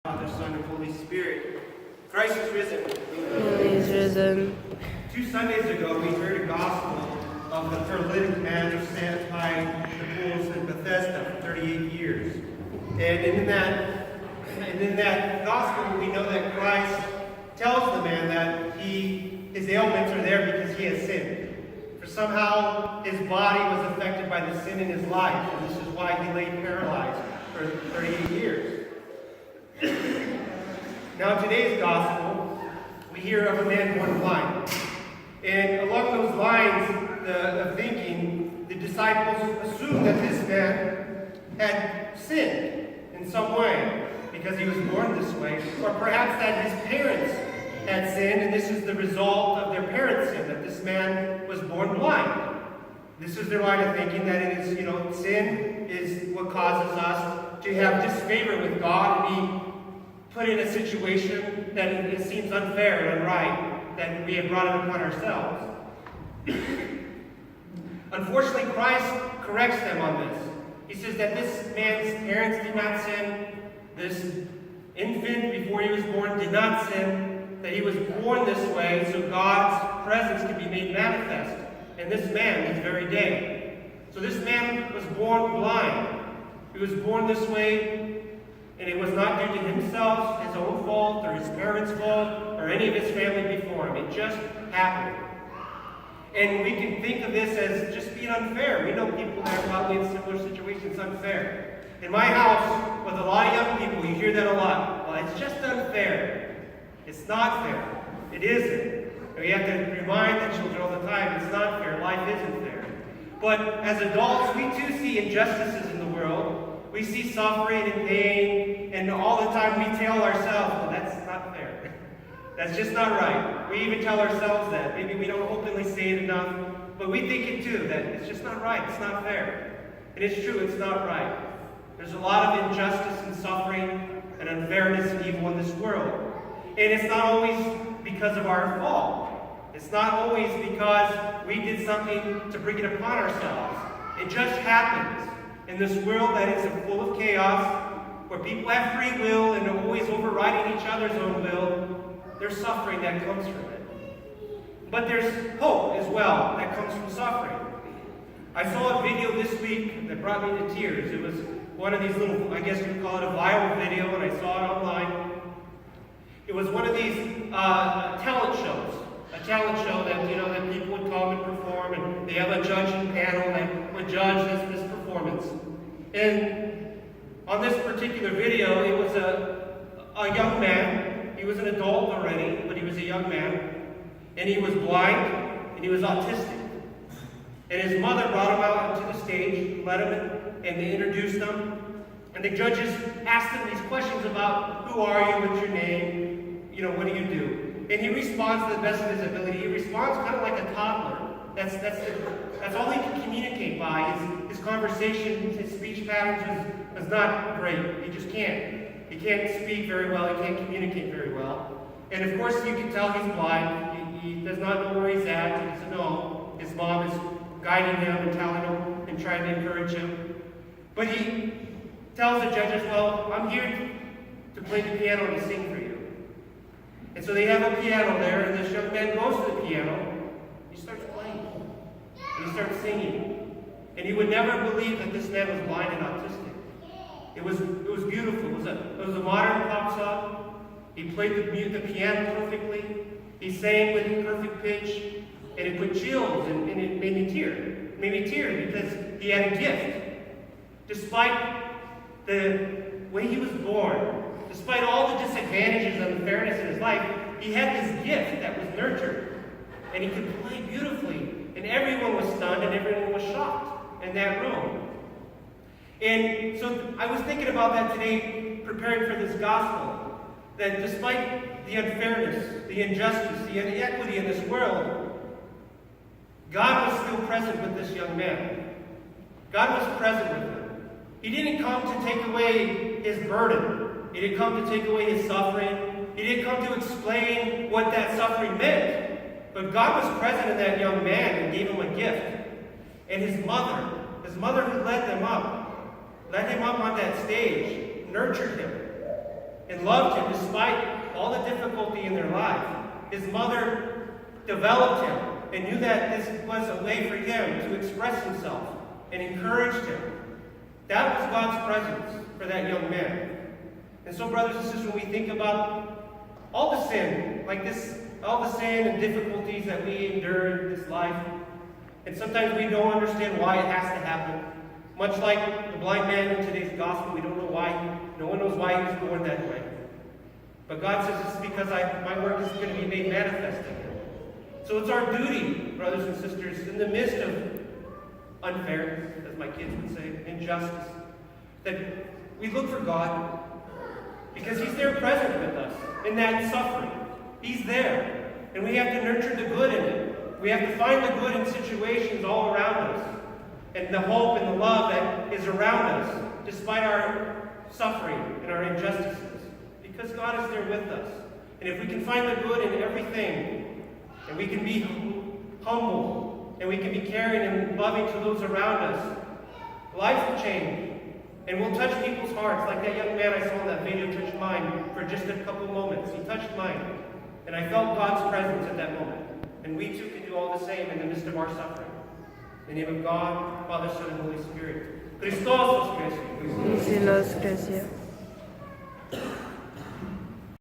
Father, Son, and Holy Spirit. Christ is risen. He is risen. 2 Sundays ago, we heard a gospel of the paralytic man who sat by the pools in Bethesda for 38 years. And in that gospel, we know that Christ tells the man that his ailments are there because he has sinned. For somehow his body was affected by the sin in his life, and this is why he lay paralyzed for 38 years. Now, in today's gospel, we hear of a man born blind. And along those lines of thinking, the disciples assumed that this man had sinned in some way because he was born this way, or perhaps that his parents had sinned, and this is the result of their parents' sin, that this man was born blind. This is their line of thinking, that it is, sin is what causes us to have disfavor with God and be put in a situation that it seems unfair and unright, that we have brought it upon ourselves. Unfortunately, Christ corrects them on this. He says that this man's parents did not sin, this infant before he was born did not sin, that he was born this way so God's presence could be made manifest in this man this very day. So this man was born blind. He was born this way, and it was not due to himself, his own fault, or his parents' fault, or any of his family before him. It just happened. And we can think of this as just being unfair. We know people that are probably in similar situations unfair. In my house, with a lot of young people, you hear that a lot. Well, it's just unfair. It's not fair. It isn't. And we have to remind the children all the time, it's not fair. Life isn't fair. But as adults, we too see injustices in the world. We see suffering and pain, and all the time we tell ourselves, well, that's not fair. That's just not right. We even tell ourselves that. Maybe we don't openly say it enough, but we think it too, that it's just not right. It's not fair. And it's true, it's not right. There's a lot of injustice and suffering and unfairness and evil in this world. And it's not always because of our fault. It's not always because we did something to bring it upon ourselves. It just happens. In this world that is full of chaos, where people have free will and are always overriding each other's own will, there's suffering that comes from it. But there's hope as well that comes from suffering. I saw a video this week that brought me to tears. It was one of these little, I guess you'd call it a viral video, and I saw it online. It was one of these talent shows. A talent show that, that people would come and perform, and they have a judging panel that would judge this performance. And on this particular video, it was a young man. He was an adult already, but he was a young man. And he was blind, and he was autistic. And his mother brought him out onto the stage, led him in, and they introduced him. And the judges asked him these questions about, who are you, what's your name, what do you do? And he responds to the best of his ability. He responds kind of like a toddler. That's all he can communicate by. His conversation, his speech patterns was not great. He just can't. He can't speak very well. He can't communicate very well. And of course, you can tell he's blind. He does not know where he's at. He doesn't know. His mom is guiding him and telling him and trying to encourage him. But he tells the judges, well, I'm here to play the piano and to sing for you. And so they have a piano there, and this young man goes to the piano. He starts playing. And he starts singing. And he would never believe that this man was blind and autistic. It was beautiful. It was a modern pop song. He played the piano perfectly. He sang with perfect pitch. And it put chills, and it made me tear. It made me tear because he had a gift. Despite the way he was born, despite all the disadvantages and unfairness in his life, he had this gift that was nurtured. And he could play beautifully. And everyone was stunned and everyone was shocked in that room. And so I was thinking about that today, preparing for this gospel. That despite the unfairness, the injustice, the inequity in this world, God was still present with this young man. God was present with him. He didn't come to take away his burden. He didn't come to take away his suffering. He didn't come to explain what that suffering meant. But God was present in that young man and gave him a gift. And his mother who led him up on that stage, nurtured him. and loved him despite all the difficulty in their life. His mother developed him and knew that this was a way for him to express himself and encouraged him. That was God's presence for that young man. And so, brothers and sisters, when we think about all the sin, like this, all the sin and difficulties that we endure in this life, and sometimes we don't understand why it has to happen. Much like the blind man in today's gospel, we don't know why. No one knows why he was born that way. But God says it's because my work is going to be made manifest in him. So it's our duty, brothers and sisters, in the midst of unfairness, as my kids would say, injustice, that we look for God because he's there present with us in that suffering. He's there. And we have to nurture the good in it. We have to find the good in situations all around us. And the hope and the love that is around us, despite our suffering and our injustices. Because God is there with us. And if we can find the good in everything, and we can be humble, and we can be caring and loving to those around us, life will change. And we'll touch people's hearts, like that young man I saw in that video touched mine for just a couple moments. He touched mine. And I felt God's presence at that moment. And we too can do all the same in the midst of our suffering. In the name of God, Father, Son, and Holy Spirit. Christos vos Christus. Hristos Christus.